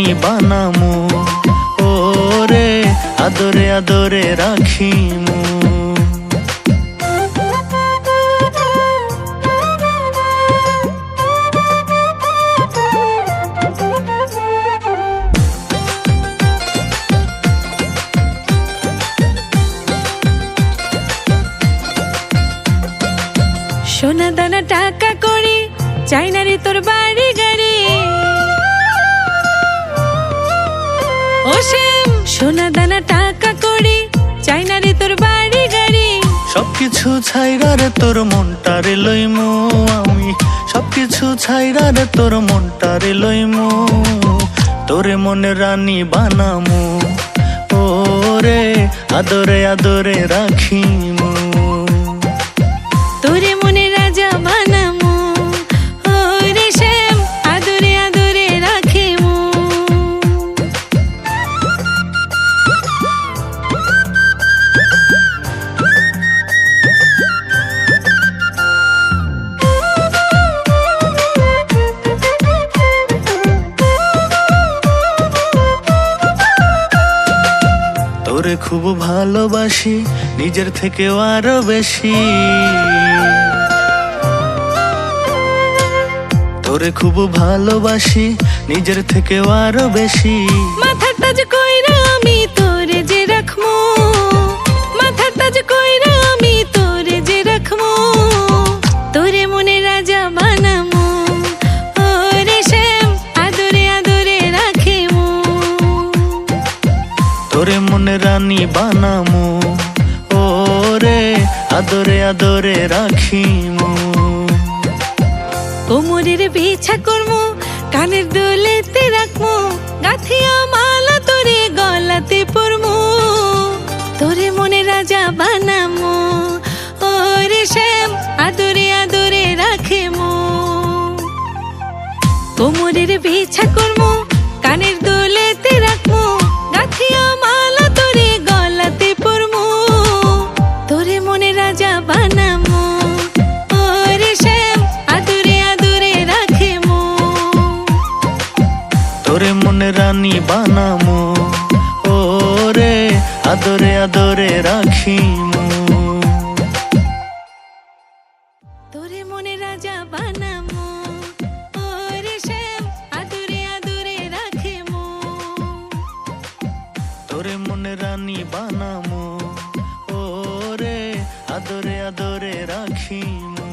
রানী বানামু, ওরে আদরে আদরে রাখিমু। সোনা দানা টাকা করি চাই না রে তোর বাড়ি গাড়ি, ও শ্যাম সোনা দানা টাকা করি চাই না রে তোর বাড়ি গাড়ি। সবকিছু ছাইরা রে তোর মনটারে লইমু আমি, সবকিছু ছাইরা রে তোর মনটারে লইমু। তোরে মনে রানী বানামু, ওরে আদরে আদরে রাখিমু। তোরে মনে রাজা বানামু, ওরে শ্যাম আদরে আদরে রাখিমু। তোরে খুব ভালোবাসি নিজের থেকেও আরো বেশি, তোরে খুব ভালোবাসি নিজের থেকেও আরো বেশি। মাথার তাজ কইরা আমি তোরে যে রাখমু, মাথার তাজ কইরা আমি তোরে যে রাখমু। তোরে মনে রাজা বানামু, ওরে শ্যাম আদরে আদরে রাখিমু। তোরে মনে রানী বানামু, ওরে আদরে আদরে রাখিমু। কোমরের বিছা করমু, কানের দুলেতে রাখমু, গাথিয়া মালা তোরে গলাতে পরমু। তোরে মনে রাজা বানামু, ওরে শ্যাম আদরে আদরে রাখিমু। কোমরের বিছা করমু, কানের দুলেতে রাখমু, গাথিয়া মালা তোরে গলাতে পরমু। তোরে মনে রাজা বানামু, ওরে শ্যাম আদরে আদরে রাখিমু। তোরে মনে রানী বানামু, ওরে আদরে আদরে রাখিমু। তোরে মনে রাজা বানামু, ওরে শ্যাম আদরে আদরে রাখিমু। তোরে মনে রানী বানামু, ওরে আদরে আদরে রাখিমু।